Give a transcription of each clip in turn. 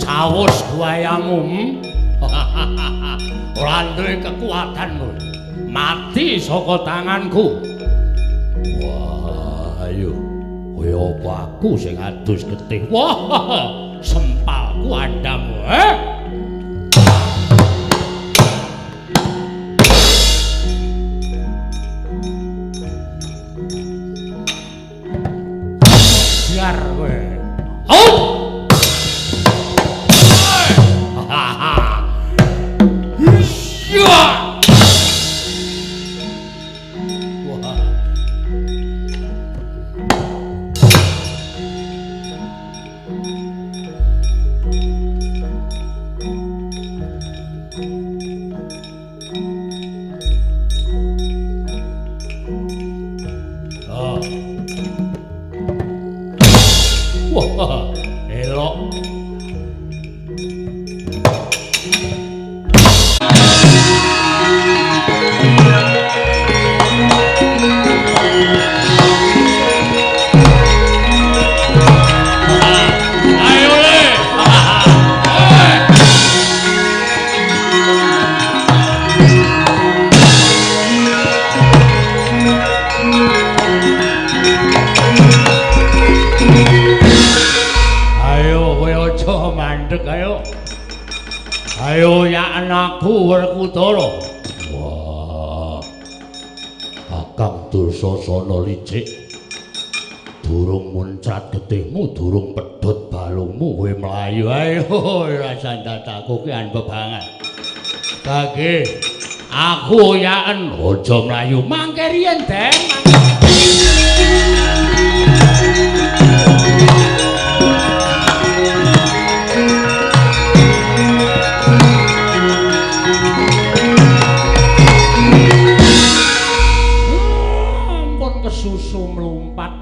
Cawus wayamu ora duwe kekuatan kowe. Mati saka tanganku. Wah, ayo. Kowe apa aku sing adus getih? Wah, sempalku andamu, Biar kowe. Oh! Ayo ya anakku Werkudara. Wah. Kakang Dursasana licik. Durung muncrat getihmu, durung pedhot balungmu kowe mlayu. Ayo rasan tataku ki an bebanget. Kage aku yaen aja mlayu mangke riyen, Den. Susu melumpat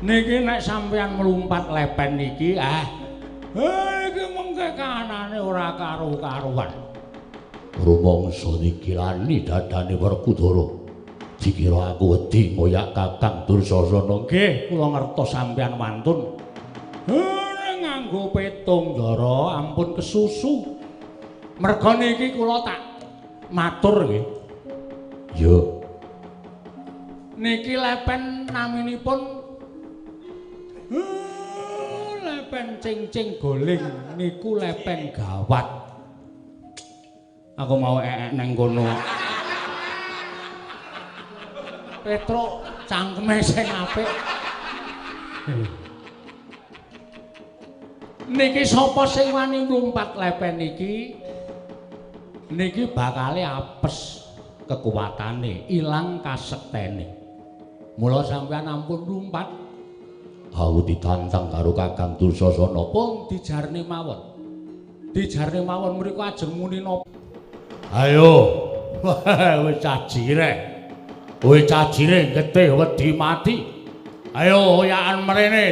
niki nek sampeyan melumpat lepen niki iki mengke kanane ora karu-karuan. Rumangsa niki lani dadane Werkudara. Dikira aku wedi ngoyak Kakang Dursasana. Nggih, kula ngertos sampeyan wantun. Nganggo petung ndara ampun kesusu. Merga niki kula tak matur nggih. Ya. Niki lepen naminipun lepen cing-cing goling niku lepen gawat. Aku mau nang kono. Petro cangkeme sing apik. Niki sapa sing wani mlumpat lepen niki? Niki bakale apes kekuatane, ilang kasektene. Mula sampeyan ampun lumpat. Aku ditantang karo Kakang Dursasana pun dijarne mawon. Dijarne mawon mriku ajeng muni napa? Ayo. Wis cajire. Kowe cajire getih wedi mati. Ayo oyaken mrene.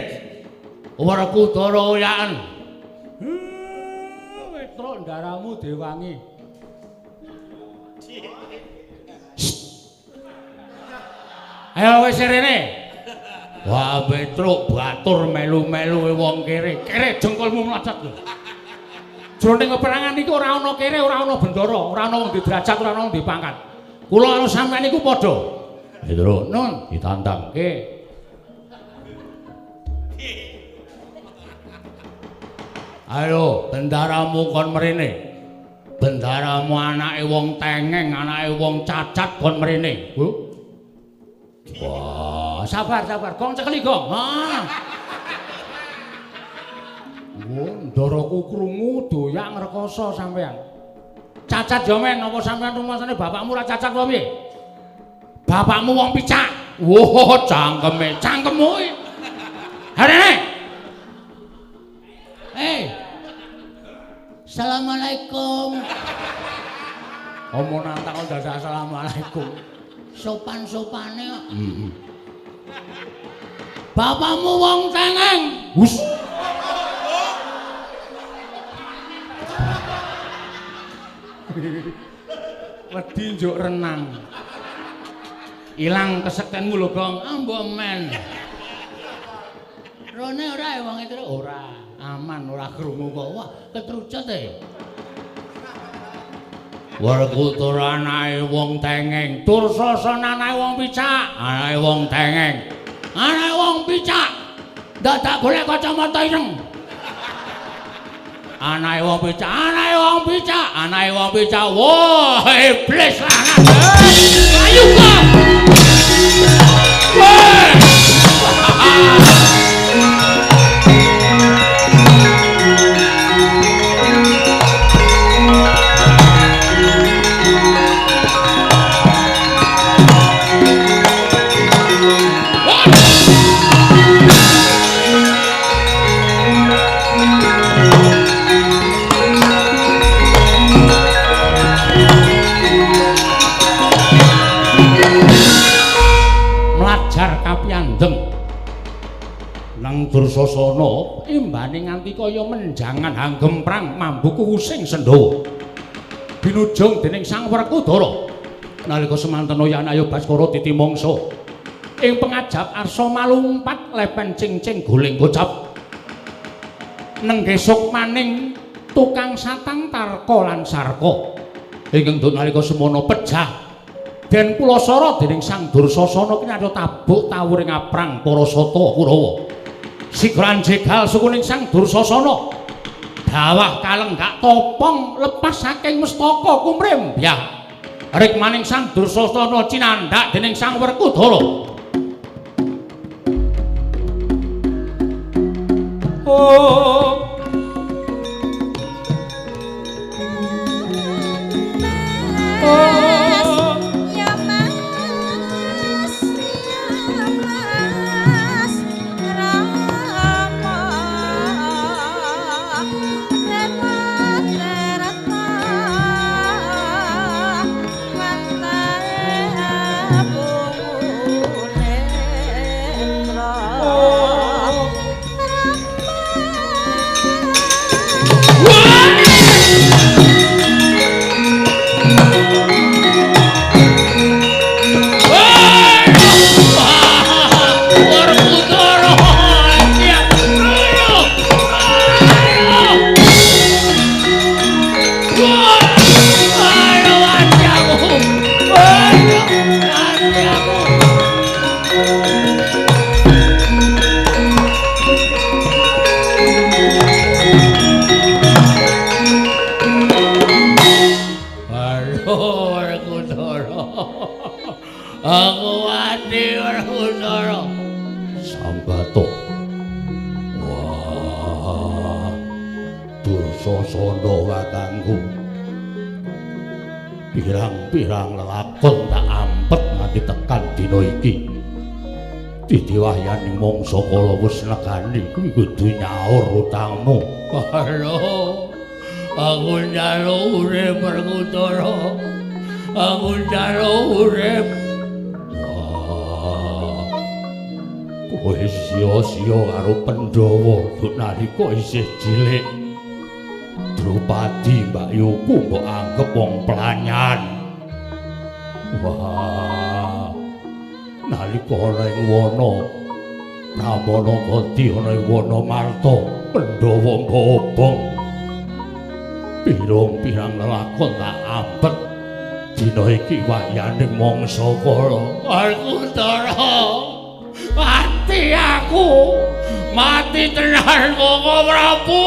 Werkudara oyaken. Wetruk ndaramu diwangi. Ayo wis rene. Wah, Petruk batur melu-melu wong kere. Kere jengkolmu mlacet lho. Jroning peperangan iki ora ana kere, ora ana bendara, ora ana wong di derajat, ora ana wong di pangkat. Kula karo sampeyan iku padha. Petruk, nun ditantangke. Ayo, bendaramu kon mrene. Bendaramu anake wong tengeng, anake wong cacat kon mrene. Bu. Wah, sabar. Gong cekeli, Gong. Ndaraku krungu doyak ngrekoso sampean. Cacat yo men, apa sampean rumasane bapakmu ora cacat apa piye? Bapakmu wong picak. Wah, cangkemmu. Harene. Assalamualaikum. Omong nantang kok dadak assalamualaikum. Sopan-sopane kok. Bapakmu wong tengeng. Hus. Wedi njuk renang. Ilang kesektenmu lho, Gong. Ambo men. Rone ora wong iki ora. Aman ora krungu kok. Wah, ketrucut e. Werkutur anae wong tengeng, Dursasana anae wong picak, anae wong tengeng. Anae wong picak. Dadak golek kacamata ireng. Anae wong picak, anae wong picak, anae wong picak. Wah, iblis lanang. Ayo kok. Nang Dursasana imbane nganti kaya menjangan hanggem prang mambuku using Sendhawa. Binujung dening Sang Werkudara nalika semanten Yanayu Baskara titi mangsa ing pengajap arsa malumpat lepen cingcing guling gocap nenggesuk maning tukang satang Tarka lan Sarka ingkang nalika semono pejah den Pulasara dening Sang Dursasana kinarya tabuk tawuring aprang para sata Kurawa. Sigran jegal sukuning Sang Dursasana dawah kalenggak topong lepas saking mestaka kumrembyah rikmaning Sang Dursasana cinandhak dening Sang Werkudara. Oh pirang-pirang lelakon tak ampet nganti tekan dina iki. Dadi wayane mangsa kala wis negani kuwi kudu nyaur utangmu. Karo aku njaluk urip Werkudara. Aku njaluk urip. Kowe sia-sia karo Pandhawa nalika isih cilik. Drupadi Mbak Yuku mbok anggep wong pelanyan. Wah, nalika ana ing wana Pramana Gati ana ing wana Marta Pandhawa mbobong. Pirang-pirang lelakon tak ampet dina iki wayane mangsa kala. Werkudara, mati aku. Mati tenan kok Prabu.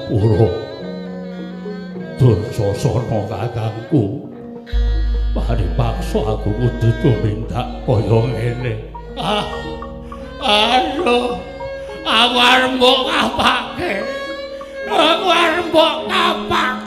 Ngapura. Dursasana kakangku. Paripaksa aku kudu tumindak kaya ngene. Aduh. Aku arep mbok kapake. Aku arep mbok kapak.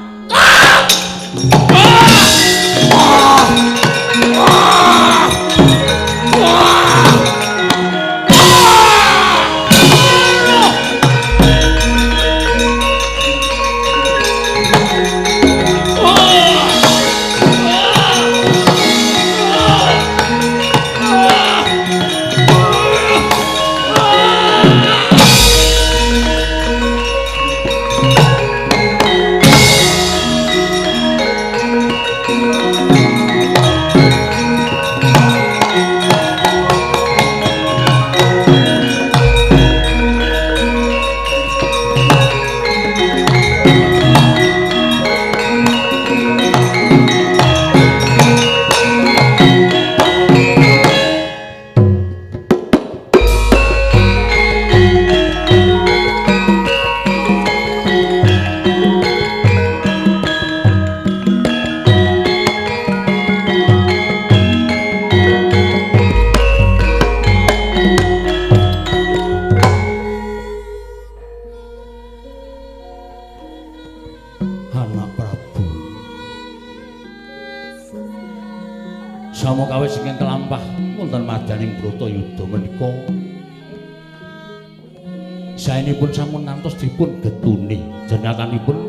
Saenipun sampun ngantos dipun getuni, jenenganipun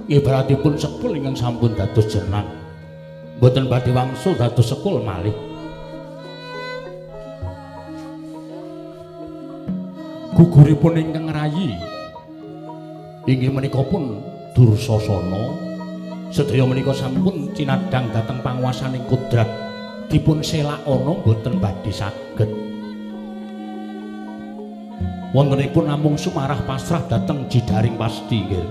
ibaratipun sekul ingkang sampun dados jenang. Mboten badhe wangsul dados sekul malih. Guguripun ingkang rayi inggih menika pun Dursasana. Sedaya menika sampun cinadhang dhateng panguwasaning kodrat dipun selak ana mboten badhe saged. Wontenipun namung sumarah pasrah dhateng jidaring pasti nggih.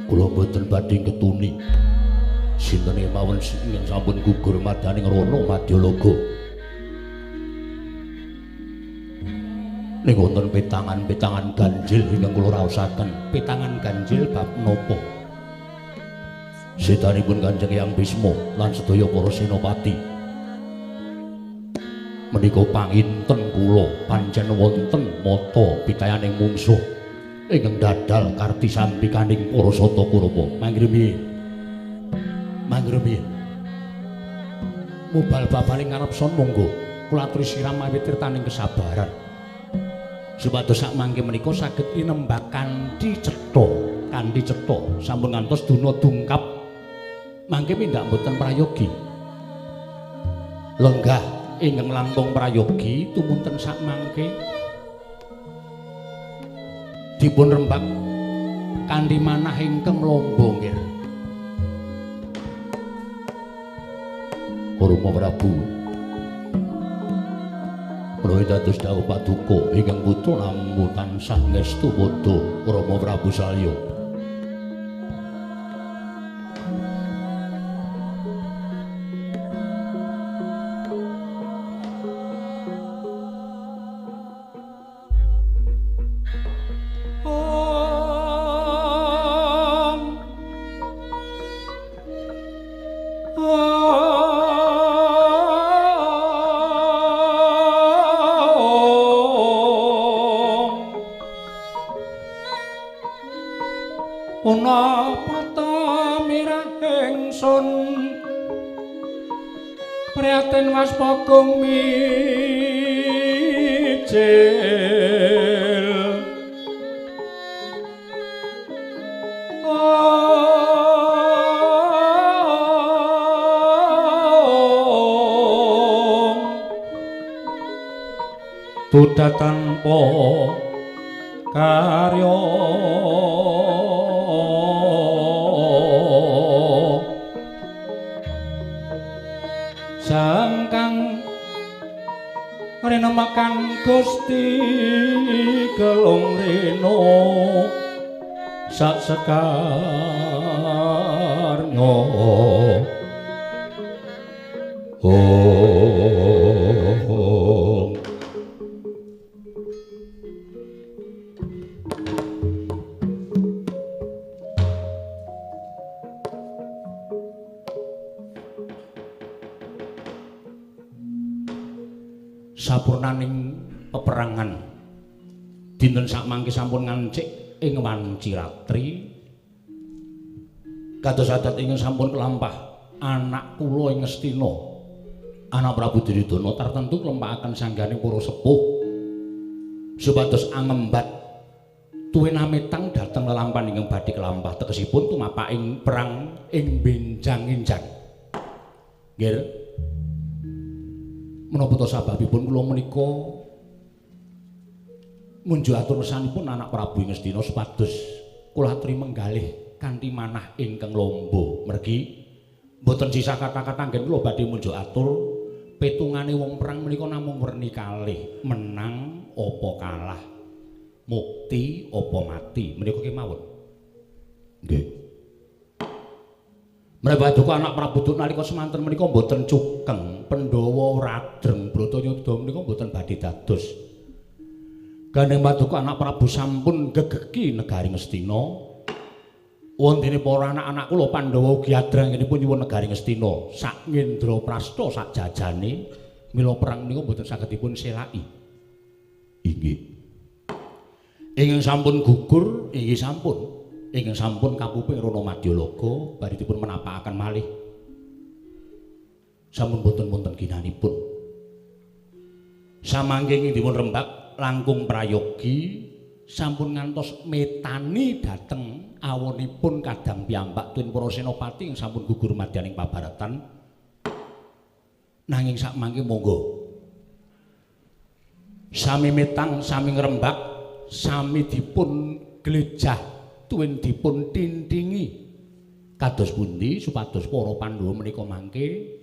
Kula boten badhe ketuni sinten mawon sing sampun gugur madaning rono Madyalaga. Ning wonten petangan-petangan ganjil ingkang kula raosaken. Petangan ganjil bab napa? Sedanipun Kanjeng Hyang Bisma lan sedaya para senopati menika panginten kula pancen wonten mata pitayaning mungsuh ingkang dadal karti sampikaning para Sata Kurapa. Manggremi mubal babaning ngarepson monggo kula aturi siram awit tirtaning kesabaran supados sak mangke menika saged tinembak kanthi cetha sampun ngantos duna dungkap mangke pindak mboten prayogi. Lenggah ingkang langkung prayogi tumunten sak mangke dipun rembak kanthi manah ingkang lamba nggih. Rama Prabu menawi dados dawuh paduka ingkang putra namung tansah ngestu padha Rama Prabu Salya. Duda tanpa karya sangkang rinemakan Gusti kelong rena sak sekarnya Om. Sapurnaning peperangan dinten sakmangke sampun ngancik ing wanci ratri kados adat ingkang sampun kelampah anak kula ing Ngastina anak Prabu Duryudana tartentu klempakaken sangganing para sepuh supados angembat tuwin ametang dhateng lelampahan ingkang badhe kelampah tegesipun tumapaking perang ing benjang-enjang nggih menapa sababipun kula menika munjuk atur mesanipun anak Prabu Ngastina supados kula aturi menggalih kanthi manah ingkang lomba mergi mboten sisah kata-kata anggen kula badhe munjuk atur petungane wong perang menika namung werni kalih menang apa kalah mukti apa mati menika kemawon nggih Mrepaduka anak Prabu Duk nalika semanten menika mboten cukeng Pandhawa radreng Bratayuda menika mboten badhe dados. Gandeng paduka anak Prabu sampun gegeki negari Ngastina. Wontene para anak-anak kula Pandhawa ugi adrangenipun nyuwun negari Ngastina. Sak Ngendraprasta sak jajane mila perang menika mboten saged dipun selaki. Inggih. Ingkang sampun gugur inggih sampun. Ingkang sampun kapuping Rana Madyalaga bari dipun menapakaken malih sampun boten-wonten ginanipun samangke ing dipun rembak langkung prayogi sampun ngantos metani dhateng awonipun kadang piyambak tuwin para senopati ing sampun gugur madyaning pabaratan nanging sakmangke monggo sami metang sami ngrembak sami dipun glejah tuwin dipun tintingi kados pundi supados para Pandhawa menika mangke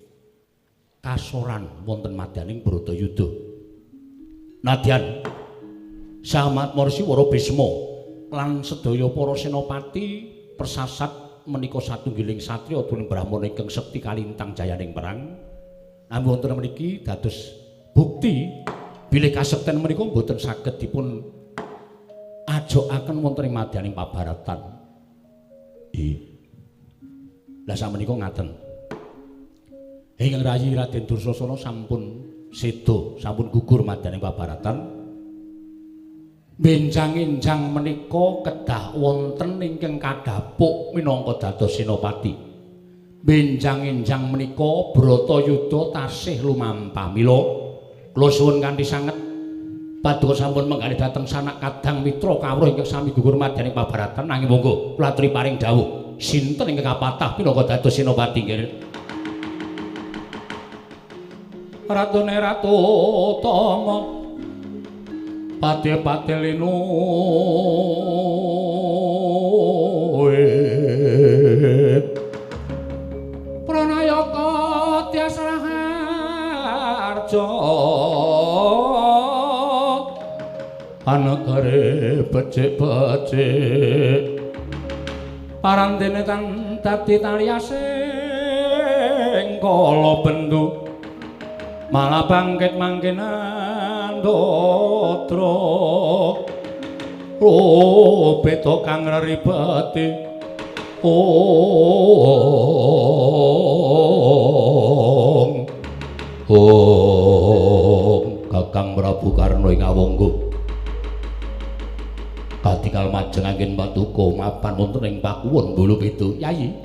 kasoran wonten madyaning Bratayuda. Nadyan Sahamat Marsi Wara Bisma lan sedaya para senopati persasat menika satunggiling satriya tuwin brahmana ingkang sekti kalintang jayaning perang. Namung wonten mriki dados bukti bilih kasekten menika boten saged dipun ajokaken wonten ing madyaning pabaratan. Lah samenika ngaten. Ingkang rayi Raden Dursasana sampun seda, sampun gugur madyaning pabaratan. Benjang-enjang menika kedah wonten ingkang kadhapuk minangka dados senopati. Benjang-enjang menika Bratayuda tasih lumampah. Mila kula suwun kanthi sanget paduka sampun menggalih dhateng sanak kadang mitra kawruh ingkang sami gugur madyaning pabaratan nanging monggo kula aturi paring dawuh sinten ingkang kapatah minangka dados senopati nggih Ratune Ratu Tama Pati-pati linu Pranayaka Tyasraharja anagare becik-becik parandene tan dadi taliasing kala bendu malah bangkit mangkenan dotra beta kang reribeti Kakang Prabu Karna ing awangga katingal majeng anggen paduka mapan wonten ing pakuwon Bolo Bedo Yayi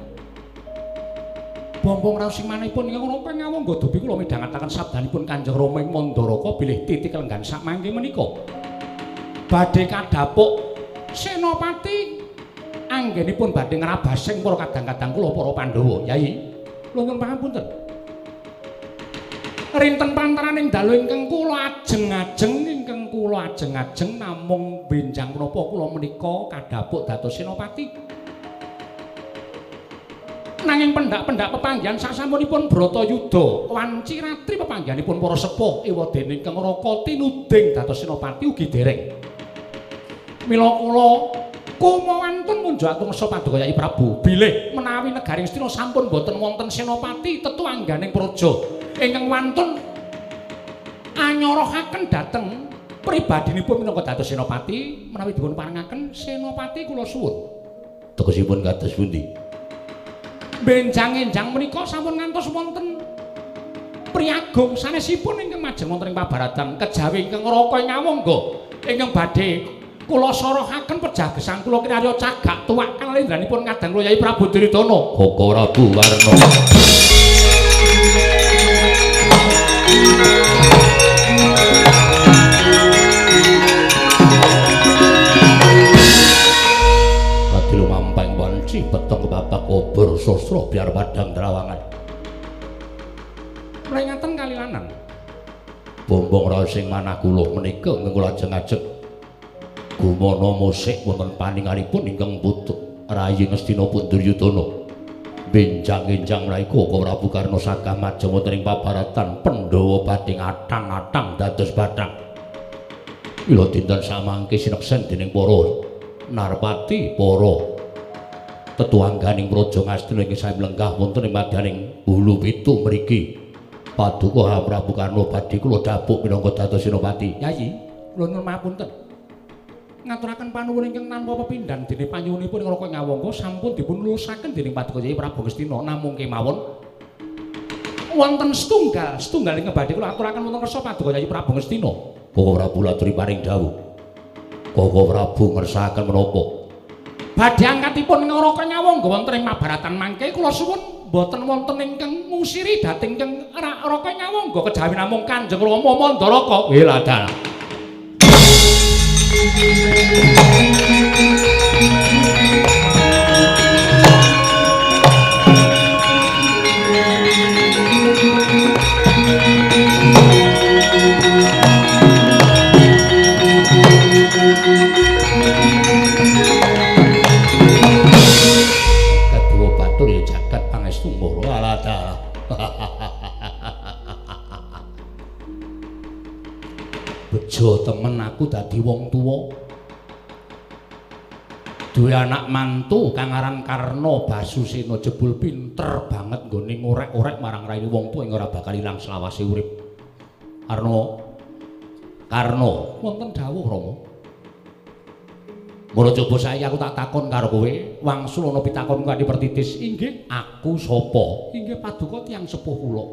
bombong raos sing manipun ingkang napa ngawangga dupi kula midhangetaken sabdanipun Kanjeng Rama ing Mandaraka bilih titik lenggan sakmangke menika badhe kadhapuk senopati anggenipun badhe ngrabasing para kadang-kadang kula para Pandhawa Yayi nuwun pangapunten rinten pantaraning dalu ingkang kula ajeng-ajeng namung benjang menapa kula menika kadhapuk dados senopati nanging pendak-pendak pepanggihan sasampunipun Bratayuda wanci ratri pepanggihanipun para sepuh ewadene ingkang Raka tinuding dados senopati ugi dereng mila kula kumawantun munjuk atur mesa paduka Yayi Prabu bilih menawi negari Ngastina sampun boten wonten senopati tetu angganing praja ingkang wantun anyorohaken dhateng pribadinipun minangka dados senopati menawi dipun paringaken senopati kula suwun. Tegesipun kados pundi? Benjang-enjang menika sampun ngantos wonten priyagung sanesipun ingkang majeng wonten ing pabaratan kejawi ingkang Raka Ngawangga ingkang badhe kula sorohaken pejagesan kula kinarya cagak tuwak kalendranipun kadang kula Yai Prabu Duryudana. Koko Prabu Warna. Kadilu mampang wanci peteng bapak obor sosro biar padang terawangan. Mlengeten kalilanan. Bombong raos sing manah kula menika kula ajeng-ajeng gumana musik wonten paningalipun ingkang putu Rayi Ngastina Duryudana. Benjang-enjang mraika Prabu Karna sagah majeng wonten ing pabaratan Pandhawa badhe atang-atang dados bathang. Mila dinten samangke sineksen dening para narpati, para tetuangganing Praja Ngastina ingkang sami lenggah wonten ing madyaning Hulu Pitu mriki. Paduka Prabu Karna badhe kula dapuk minangka dados senopati. Yayi, kula nuwun mapunten. Ngaturaken panuwun ingkang tanpa pepindhan dene panyuwunipun ing Raka Ngawangga sampun dipun lulusaken dening Paduka Yai Prabu Ngastina namung kemawon wonten setunggal ingkang badhe kula aturaken wonten kersa Paduka Yai Prabu Ngastina. Koko Prabu laturi paring dawuh. Koko Prabu ngersakaken menapa badhe angkatipun ing Raka Ngawangga wonten ing mabaratan mangke kula suwun boten wonten ingkang ngusiri dhateng ingkang Raka Ngawangga kejawi namung Kanjeng Rama Mandaraka. Wiladal. Kadua batur ya jagat pangestu mara alada. Bejo temen aku dadi wong tuwa. Duwe anak mantu kang aran Karna Basusena jebul pinter banget nggone ngorek-orek marang raine wong tuwa ing ora bakal ilang selawase urip. Karna wonten dawuh Rama. Mula coba saiki aku tak takon karo kowe, wangsul ana pitakonku kanthi pertitis. Inggih, aku sapa? Inggih Paduka tiyang sepuh kula.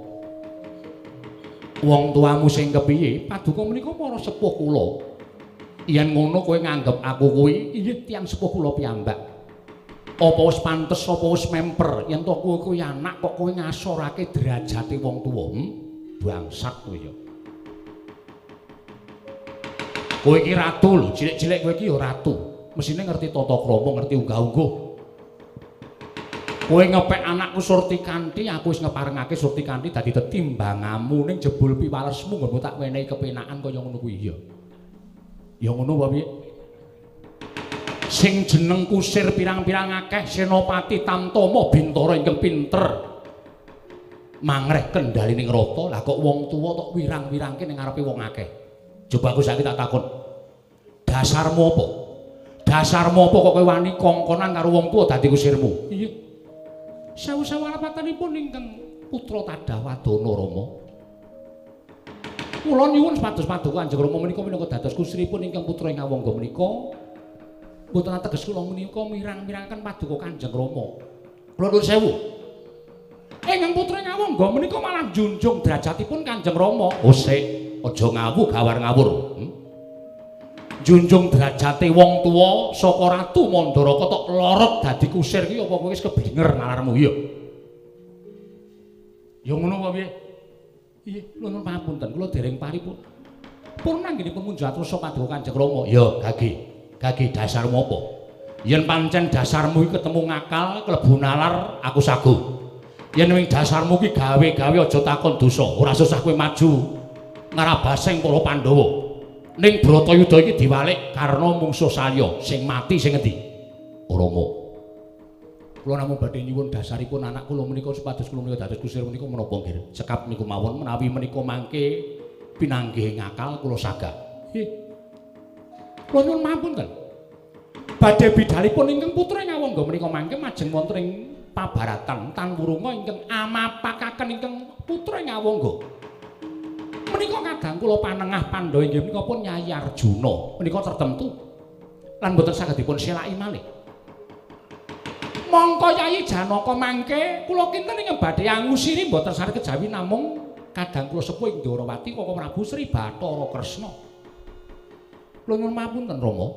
Wong tuamu sing kepiye? Paduka menika para sepuh kula. Yen ngono kowe nganggep aku kuwi inggih tiyang sepuh kula piyambak. Apa wis pantes apa wis memper yen to kowe kuwi anak kok kowe ngasorake derajate wong tuwa? Bangsat kowe ya. Kowe iki ratu lho, cilik-cilik kowe iki ya ratu. Mesine ngerti tata krama, ngerti unggah-ungguh. Kowe ngepek anakku Surtikanti, aku wis ngeparengake Surtikanti dadi tetimbangamu ning jebul piwalesmu nggonmu tak wenehi kepenakan kaya ngono kuwi ya. Ya ngono wae piye? Sing jeneng kusir pirang-pirang akeh Senopati Tamtama Bintara ingkang pinter mangreh kendalining rata. Lah kok wong tuwa tok wirang-wirangke ning ngarepe wong akeh. Coba aku saiki tak takon. Dasarmu apa? Dasarmu apa kok kowe wani kongkonan karo wong tuwa dadi kusirmu? Iya. Sewu-sewu alapatanipun ingkang putra Tadawadana Rama. Kula nyuwun sepados Paduka Kanjeng Rama menika minangka dados kusiripun ingkang putra Ngawangga menika mboten ateges kula menika mirang-mirangaken Paduka Kanjeng Rama. Kula nuwun sewu. Ingkang putra Ngawangga menika malah njunjung derajatipun Kanjeng Rama. Osik, aja ngawuh gawar ngawur. Junjung derajate wong tuwa saka Ratu Mandaraka tok lorot dadi kusir ki apa kowe wis keblinger nalarmu ya. Ya ngono apa piye? Iya, nuwun pamunten kula dereng paripun. Pun nanggenipun munjul atus Paduka Kanjeng Rama. Ya, gagi dasarmu apa? Yen pancen dasarmu iki ketemu ngakal, klebu nalar, aku sagu. Yen wing dasarmu ki gawe-gawe aja takon dosa, ora susah kowe maju ngarabasing para Pandhawa. Ning Bratayuda iki diwalik karena mungsuh salya sing mati sing endi? Rama. Kula namung badhe nyuwun dasaripun anak kula menika supados kula menika dados kusir menika menapa nggih? Cekap niku mawon menawi menika mangke pinanggih ngakal kula sagah. Nggih. Kula nyuwun mapunten. Badhe bidhalipun ingkang putra Ngawangga menika mangke majeng wonten ing pabaratan Tanwurunga ingkang amapakaken ingkang putra Ngawangga. Menika kadang kula panengah Pandhawa inggih menika pun Nyai Arjuna menika tertentu lan boten saged dipun selaki malih. Mongko Yayi Janaka mangke kula kinten ing badhe angusiri boten saged kejawi namung kadang kula sepuh ing Dwarawati Koko Prabu Sri Bathara Kresna. Kula nyuwun pamunten Rama.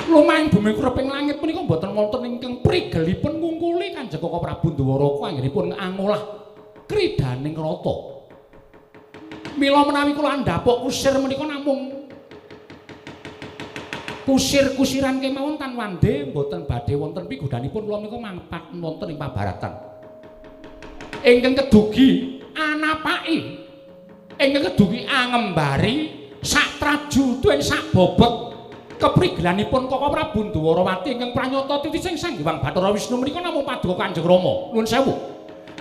Lumaing bumi kreping langit menika boten wonten ingkang prigelipun ngungkuli Kanjeng Koko Prabu Dwaraka anggenipun angolah kridaning rata. Mila menawi kula ndapuk kusir menika namung kusir-kusiran kemawon tan wande mboten badhe wonten pigodhanipun kula menika mangpat wonten ing pabaratan. Ingkang kedugi anapaki, ingkang kedugi angembari sak trajutuing sak bobot keprigelanipun Koko Prabu Dwarawati ingkang pranyata titi sing Sanghyang Bathara Wisnu menika namung paduka Kanjeng Rama. Nuwun sewu.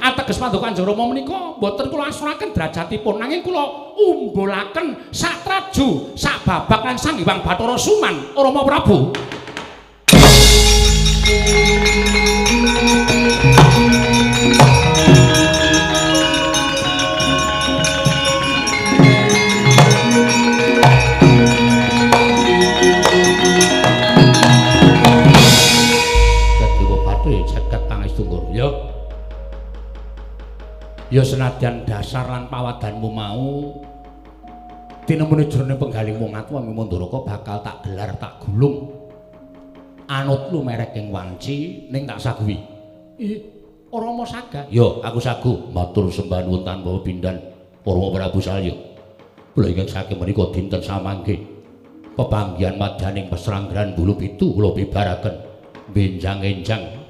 Ateges paduka Kanjeng Rama menika boten kula asuraken derajatipun nanging kula umbulaken sak traju sak babak lan Sanghyang Bathara Suman Rama Prabu. Kedua Patri jagat pangestu ya. Ya senadyan dasar lan pawadanmu mau tinemune jroning penggalingmu ngatu Manduraka bakal tak gelar tak gulung anutlu merek ing wanci ning tak saguwi. Rama saga. Ya aku sagu matur sembah nuwun tanpa pindan Rama Prabu Salya. Kula ingkang saking menika dinten samangke pepanggihan madyaning Pesranggaran Bulu Pitu kula bibaraken benjang-enjang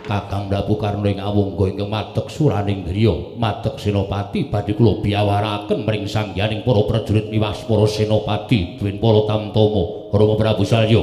Kakang Prabu Karna ing Awangga ingkang madeg suraning griya madeg senopati badhe kula biawaraken mring sangyaning para prajurit niwas para senopati duwin para tamtama Rama Prabu Salya.